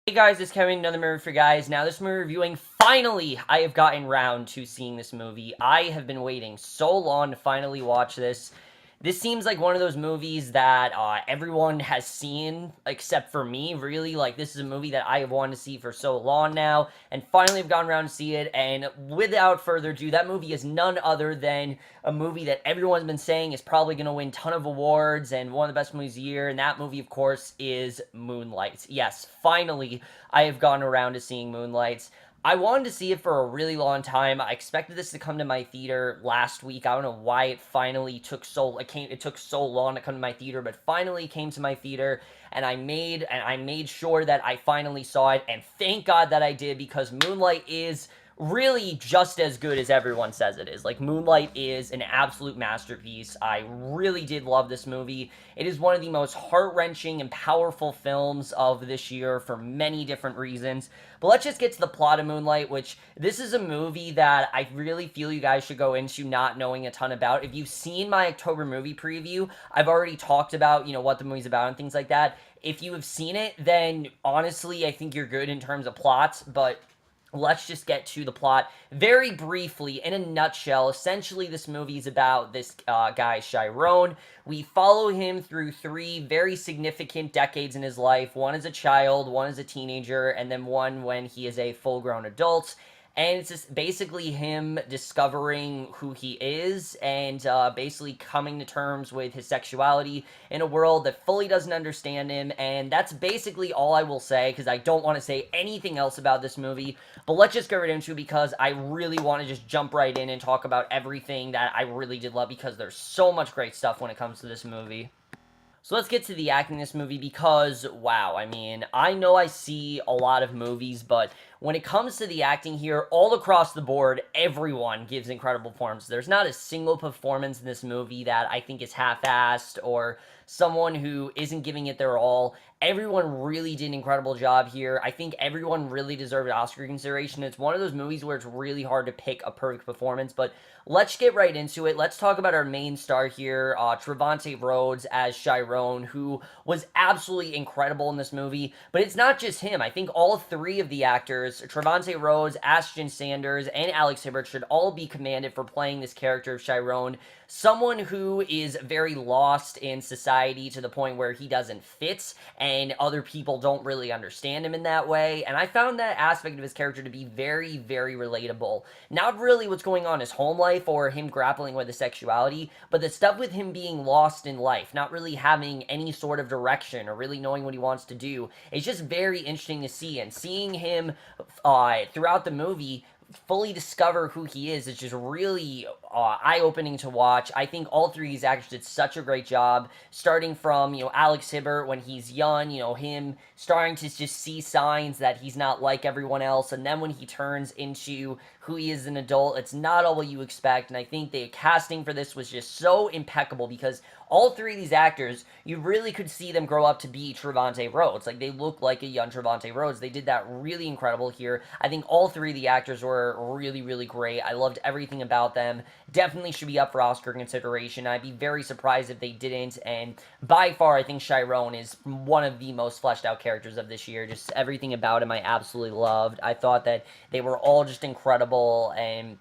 Hey guys, it's Kevin, another movie for guys. Now this movie reviewing, finally, I have gotten round to seeing this movie. I have been waiting so long to finally watch this. This seems like one of those movies that everyone has seen, except for me, really. Like, this is a movie that I have wanted to see for so long now, and finally have gotten around to see it, and without further ado, that movie is none other than a movie that everyone's been saying is probably going to win a ton of awards, and one of the best movies of the year, and that movie, of course, is Moonlight. Yes, finally, I have gotten around to seeing Moonlight. I wanted to see it for a really long time. I expected this to come to my theater last week. I don't know why it finally took it took so long to come to my theater, but finally came to my theater, and I made sure that I finally saw it, and thank God that I did, because Moonlight is really just as good as everyone says it is. Like, Moonlight is an absolute masterpiece. I really did love this movie. It is one of the most heart-wrenching and powerful films of this year for many different reasons. But let's just get to the plot of Moonlight, which this is a movie that I really feel you guys should go into not knowing a ton about. If you've seen my October movie preview, I've already talked about, what the movie's about and things like that. If you have seen it, then honestly, I think you're good in terms of plots, but let's just get to the plot very briefly. In a nutshell, essentially this movie is about this guy, Chiron. We follow him through three very significant decades in his life. One as a child, one as a teenager, and then one when he is a full-grown adult. And it's just basically him discovering who he is and basically coming to terms with his sexuality in a world that fully doesn't understand him. And that's basically all I will say, because I don't want to say anything else about this movie. But let's just get right into it, because I really want to just jump right in and talk about everything that I really did love, because there's so much great stuff when it comes to this movie. So let's get to the acting in this movie, because, wow, I mean, I know I see a lot of movies, but when it comes to the acting here, all across the board, everyone gives incredible performances. There's not a single performance in this movie that I think is half-assed or someone who isn't giving it their all. Everyone really did an incredible job here. I think everyone really deserved Oscar consideration. It's one of those movies where it's really hard to pick a perfect performance, but let's get right into it. Let's talk about our main star here, Trevante Rhodes as Chiron, who was absolutely incredible in this movie. But it's not just him. I think all three of the actors, Trevante Rhodes, Ashton Sanders, and Alex Hibbert, should all be commended for playing this character of Chiron. Someone who is very lost in society to the point where he doesn't fit, and other people don't really understand him in that way. And I found that aspect of his character to be very, very relatable. Not really what's going on in his home life or him grappling with his sexuality, but the stuff with him being lost in life, not really having any sort of direction or really knowing what he wants to do. It's just very interesting to see, and seeing him throughout the movie fully discover who he is just really eye-opening to watch. I think all three of these actors did such a great job, starting from, Alex Hibbert when he's young, him starting to just see signs that he's not like everyone else, and then when he turns into who he is as an adult, it's not all what you expect, and I think the casting for this was just so impeccable, because all three of these actors, you really could see them grow up to be Trevante Rhodes. Like, they look like a young Trevante Rhodes. They did that really incredible here. I think all three of the actors were really, really great. I loved everything about them. Definitely should be up for Oscar consideration. I'd be very surprised if they didn't, and by far, I think Chiron is one of the most fleshed out characters of this year. Just everything about him I absolutely loved. I thought that they were all just incredible, and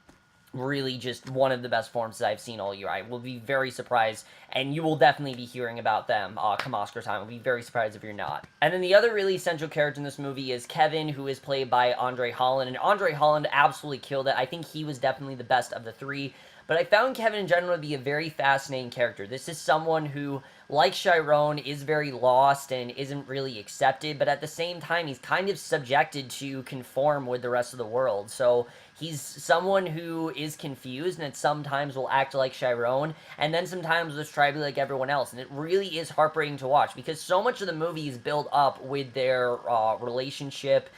really just one of the best performances I've seen all year. I will be very surprised, and you will definitely be hearing about them come Oscar time. I'll be very surprised if you're not. And then the other really essential character in this movie is Kevin, who is played by Andre Holland, and Andre Holland absolutely killed it. I think he was definitely the best of the three, but I found Kevin in general to be a very fascinating character. This is someone who, like Chiron, is very lost and isn't really accepted, but at the same time, he's kind of subjected to conform with the rest of the world. So he's someone who is confused, and sometimes will act like Chiron, and then sometimes will just try to be like everyone else. And it really is heartbreaking to watch, because so much of the movie is built up with their relationship,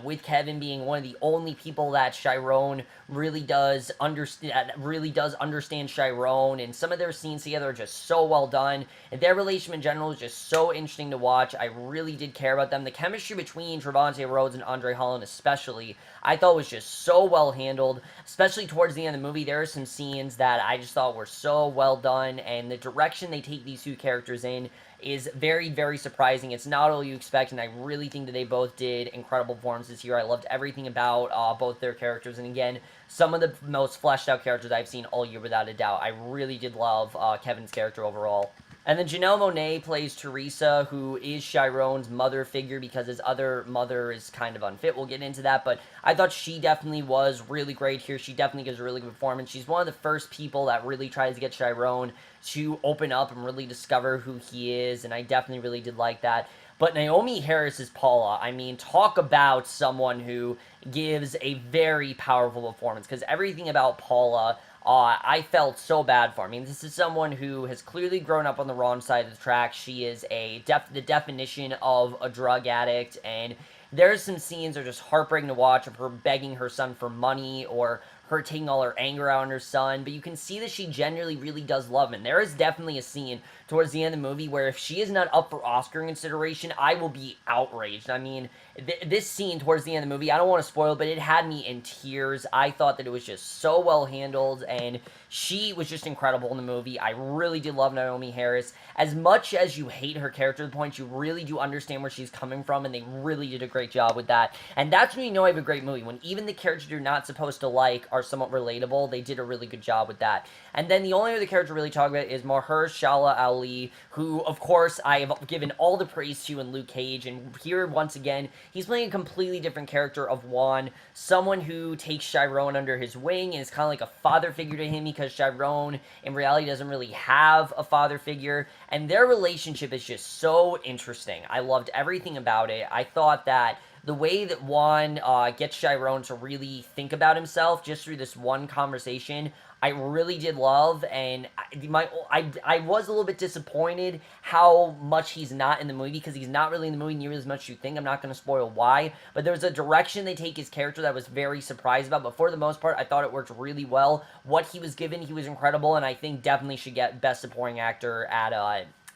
with Kevin being one of the only people that Chiron really does understand Chiron, and some of their scenes together are just so well done. And their relationship in general is just so interesting to watch. I really did care about them. The chemistry between Trevante Rhodes and Andre Holland especially, I thought was just so well handled, especially towards the end of the movie. There are some scenes that I just thought were so well done, and the direction they take these two characters in is very, very surprising. It's not all you expect, and I really think that they both did incredible performances here. I loved everything about both their characters, and again, some of the most fleshed out characters I've seen all year without a doubt. I really did love Kevin's character overall. And then Janelle Monáe plays Teresa, who is Chiron's mother figure because his other mother is kind of unfit. We'll get into that, but I thought she definitely was really great here. She definitely gives a really good performance. She's one of the first people that really tries to get Chiron to open up and really discover who he is, and I definitely really did like that. But Naomi Harris is Paula. I mean, talk about someone who gives a very powerful performance, because everything about Paula, I felt so bad for. I mean, this is someone who has clearly grown up on the wrong side of the track. She is the definition of a drug addict, and there's some scenes that are just heartbreaking to watch of her begging her son for money, or her taking all her anger out on her son, but you can see that she genuinely really does love him. And there is definitely a scene towards the end of the movie where if she is not up for Oscar consideration, I will be outraged. I mean, this scene towards the end of the movie, I don't want to spoil it, but it had me in tears. I thought that it was just so well handled, and she was just incredible in the movie. I really did love Naomi Harris. As much as you hate her character to the point, you really do understand where she's coming from, and they really did a great job with that. And that's when you know I have a great movie, when even the characters you're not supposed to like are somewhat relatable. They did a really good job with that. And then the only other character really talk about is Mahershala Ali, who, of course, I have given all the praise to in Luke Cage, and here, once again, he's playing a completely different character of Juan, someone who takes Chiron under his wing and is kind of like a father figure to him, because Chiron, in reality, doesn't really have a father figure, and their relationship is just so interesting. I loved everything about it. I thought that the way that Juan gets Chiron to really think about himself just through this one conversation, I really did love, and I was a little bit disappointed how much he's not in the movie, because he's not really in the movie nearly as much as you think. I'm not going to spoil why, but there's a direction they take his character that I was very surprised about, but for the most part, I thought it worked really well. What he was given, he was incredible, and I think definitely should get Best Supporting Actor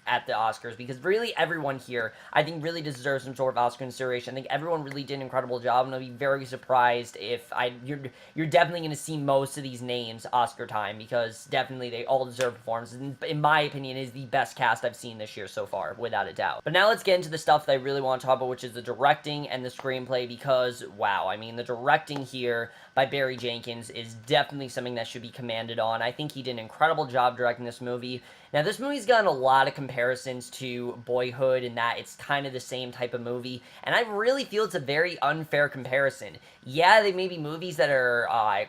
at the Oscars, because really everyone here, I think, really deserves some sort of Oscar consideration. I think everyone really did an incredible job, and I'll be very surprised if you're definitely going to see most of these names Oscar time, because definitely they all deserve performances, and in my opinion, is the best cast I've seen this year so far, without a doubt. But now let's get into the stuff that I really want to talk about, which is the directing and the screenplay, because, wow, I mean, the directing here by Barry Jenkins is definitely something that should be commended on. I think he did an incredible job directing this movie. Now, this movie's gotten a lot of comparisons to Boyhood in that it's kind of the same type of movie, and I really feel it's a very unfair comparison. Yeah, they may be movies that are,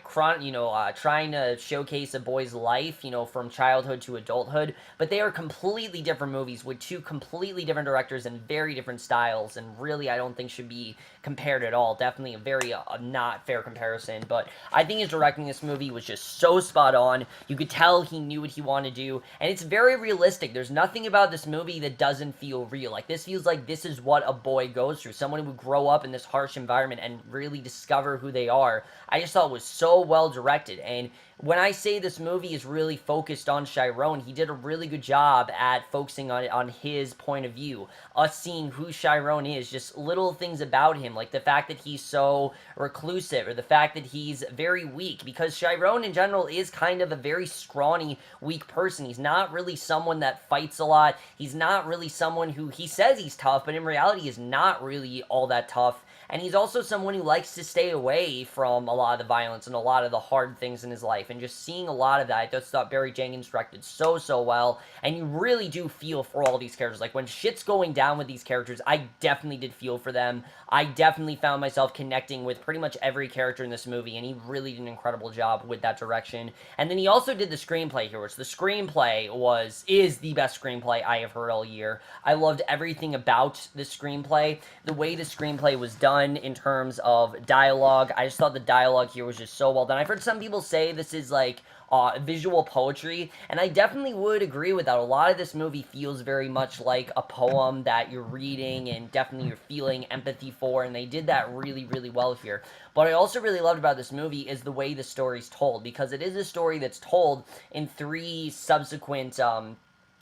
trying to showcase a boy's life, from childhood to adulthood, but they are completely different movies with two completely different directors and very different styles, and really I don't think should be compared at all. Definitely a very not fair comparison, but I think his directing this movie was just so spot on. You could tell he knew what he wanted to do, and it's very realistic. There's nothing about this movie that doesn't feel real. Like, this feels like this is what a boy goes through. Someone who would grow up in this harsh environment and really discover who they are. I just thought it was so well directed, and when I say this movie is really focused on Chiron, he did a really good job at focusing on his point of view. Us seeing who Chiron is, just little things about him, like the fact that he's so reclusive, or the fact that he's very weak, because Chiron in general is kind of a very scrawny, weak person. He's not really someone that fights a lot. He's not really someone who, he says he's tough, but in reality is not really all that tough. And he's also someone who likes to stay away from a lot of the violence and a lot of the hard things in his life. And just seeing a lot of that, I just thought Barry Jenkins directed so well. And you really do feel for all these characters. Like, when shit's going down with these characters, I definitely did feel for them. I definitely found myself connecting with pretty much every character in this movie. And he really did an incredible job with that direction. And then he also did the screenplay here, which the screenplay is the best screenplay I have heard all year. I loved everything about the screenplay. The way the screenplay was done in terms of dialogue. I just thought the dialogue here was just so well done. I've heard some people say this is like visual poetry, and I definitely would agree with that. A lot of this movie feels very much like a poem that you're reading and definitely you're feeling empathy for, and they did that really well here. But I also really loved about this movie is the way the story's told, because it is a story that's told in three subsequent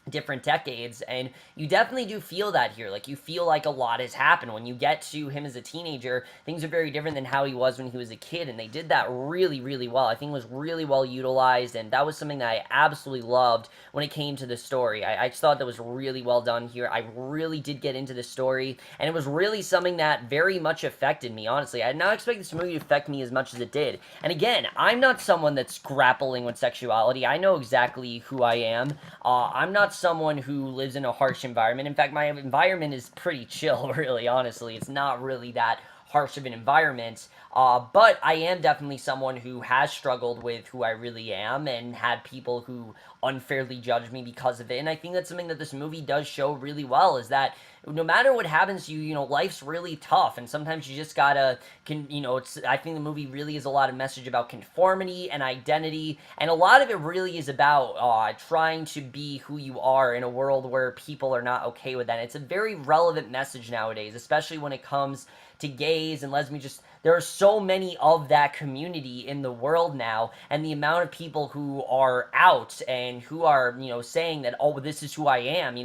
different decades, and you definitely do feel that here. Like, you feel like a lot has happened. When you get to him as a teenager, things are very different than how he was when he was a kid, and they did that really, really well. I think it was really well utilized, and that was something that I absolutely loved when it came to the story. I just thought that was really well done here. I really did get into the story, and it was really something that very much affected me, honestly. I did not expect this movie to affect me as much as it did. And again, I'm not someone that's grappling with sexuality. I know exactly who I am. I'm not someone who lives in a harsh environment. In fact, my environment is pretty chill, really, honestly. It's not really that harsh of an environment, but I am definitely someone who has struggled with who I really am and had people who unfairly judge me because of it. And I think that's something that this movie does show really well, is that no matter what happens to you, life's really tough, and sometimes you just gotta, I think the movie really is a lot of message about conformity and identity, and a lot of it really is about trying to be who you are in a world where people are not okay with that. And it's a very relevant message nowadays, especially when it comes to gays and lesbians. Just, there are so many of that community in the world now, and the amount of people who are out and who are, saying that, oh, this is who I am,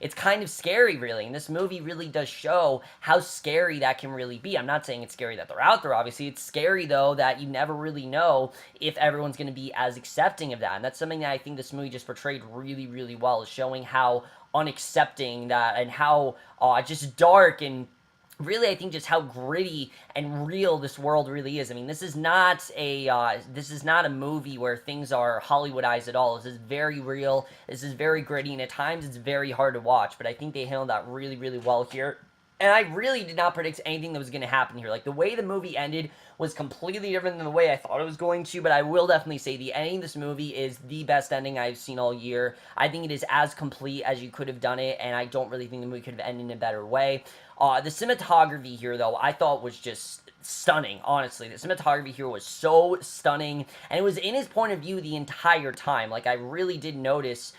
it's kind of scary, really. And this movie really does show how scary that can really be. I'm not saying it's scary that they're out there, obviously. It's scary, though, that you never really know if everyone's going to be as accepting of that. And that's something that I think this movie just portrayed really, really well, is showing how unaccepting that, and how just dark, and really, I think just how gritty and real this world really is. I mean, this is not a movie where things are Hollywoodized at all. This is very real. This is very gritty, and at times it's very hard to watch. But I think they handled that really, really well here. And I really did not predict anything that was going to happen here. Like, the way the movie ended was completely different than the way I thought it was going to, but I will definitely say the ending of this movie is the best ending I've seen all year. I think it is as complete as you could have done it, and I don't really think the movie could have ended in a better way. The cinematography here, though, I thought was just stunning, honestly. The cinematography here was so stunning, and it was in his point of view the entire time. Like, I really did notice,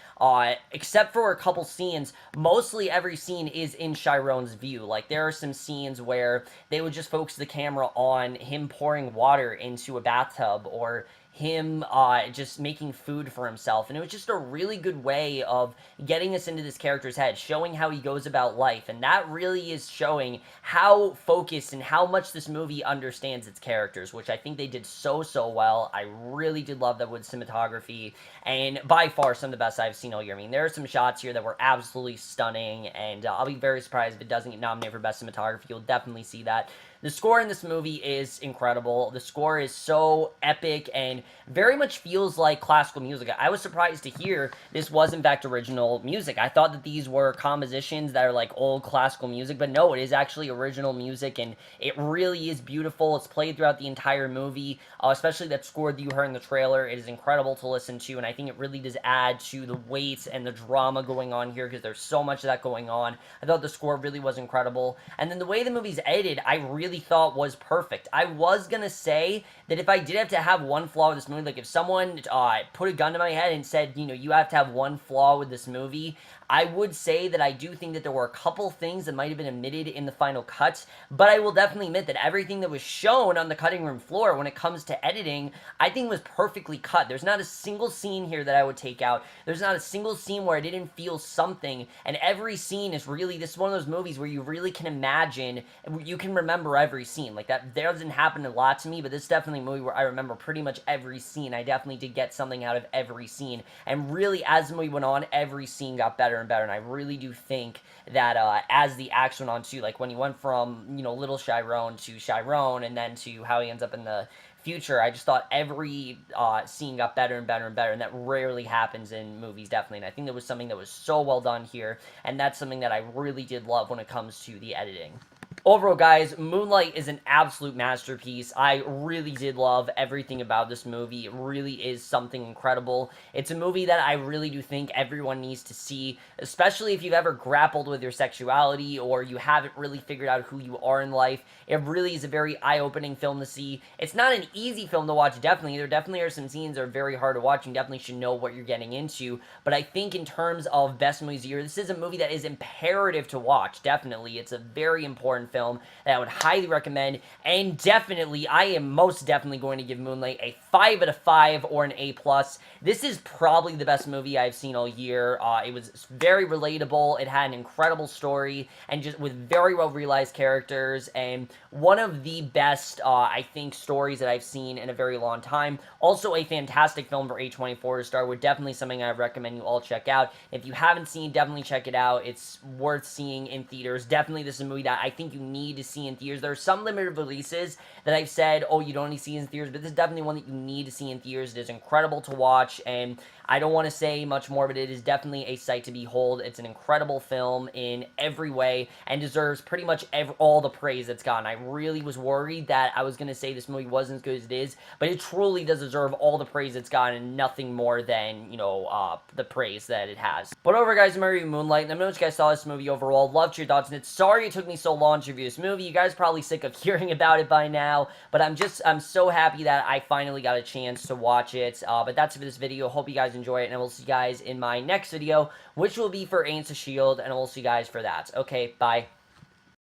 except for a couple scenes, mostly every scene is in Chiron's view. Like, there are some scenes where they would just focus the camera on him pouring water into a bathtub, or him just making food for himself, and it was just a really good way of getting us into this character's head, showing how he goes about life, and that really is showing how focused and how much this movie understands its characters, which I think they did so well. I really did love that wood cinematography, and by far some of the best I've seen all year. I mean, there are some shots here that were absolutely stunning, and I'll be very surprised if it doesn't get nominated for best cinematography. You'll definitely see that. The score in this movie is incredible. The score is so epic and very much feels like classical music. I was surprised to hear this was, in fact, original music. I thought that these were compositions that are like old classical music, but no, it is actually original music, and it really is beautiful. It's played throughout the entire movie, especially that score that you heard in the trailer. It is incredible to listen to, and I think it really does add to the weight and the drama going on here, because there's so much of that going on. I thought the score really was incredible, and then the way the movie's edited, I really thought was perfect. I was gonna say that if I did have to have one flaw with this movie, like if someone put a gun to my head and said, you have to have one flaw with this movie, I would say that I do think that there were a couple things that might have been omitted in the final cut, but I will definitely admit that everything that was shown on the cutting room floor when it comes to editing, I think was perfectly cut. There's not a single scene here that I would take out. There's not a single scene where I didn't feel something, and every scene is really, this is one of those movies where you really can imagine, you can remember every scene. Like, that doesn't happen a lot to me, but this is definitely a movie where I remember pretty much every scene. I definitely did get something out of every scene, and really, as the movie went on, every scene got better and better, and I really do think that as the action went on too, like when he went from, little Chiron to Chiron, and then to how he ends up in the future, I just thought every scene got better and better and better, and that rarely happens in movies, definitely, and I think that was something that was so well done here, and that's something that I really did love when it comes to the editing. Overall, guys, Moonlight is an absolute masterpiece. I really did love everything about this movie. It really is something incredible. It's a movie that I really do think everyone needs to see, especially if you've ever grappled with your sexuality or you haven't really figured out who you are in life. It really is a very eye-opening film to see. It's not an easy film to watch, definitely. There definitely are some scenes that are very hard to watch, and definitely should know what you're getting into. But I think in terms of best movies of the year, this is a movie that is imperative to watch, definitely. It's a very important film that I would highly recommend, and definitely, I am most definitely going to give Moonlight a 5 out of 5 or an A+. This is probably the best movie I've seen all year. It was very relatable. It had an incredible story and just with very well realized characters and one of the best, I think, stories that I've seen in a very long time. Also a fantastic film for A24 to star with. Definitely something I recommend you all check out. If you haven't seen, definitely check it out. It's worth seeing in theaters. Definitely this is a movie that I think you need to see in theaters. There are some limited releases that I've said, oh, you don't need to see in theaters, but this is definitely one that you need to see in theaters. It is incredible to watch, and I don't want to say much more, but it is definitely a sight to behold. It's an incredible film in every way and deserves pretty much all the praise it's gotten. I really was worried that I was going to say this movie wasn't as good as it is, but it truly does deserve all the praise it's gotten and nothing more than, you know, the praise that it has. But over, guys, I'm reviewing Moonlight, and I know you guys saw this movie overall. Loved your thoughts on it. Sorry it took me so long to review this movie. You guys are probably sick of hearing about it by now, but I'm so happy that I finally got a chance to watch it. But that's it for this video. Hope you guys enjoy it, and I will see you guys in my next video, which will be for Agents of S.H.I.E.L.D., and I will see you guys for that. Okay, bye.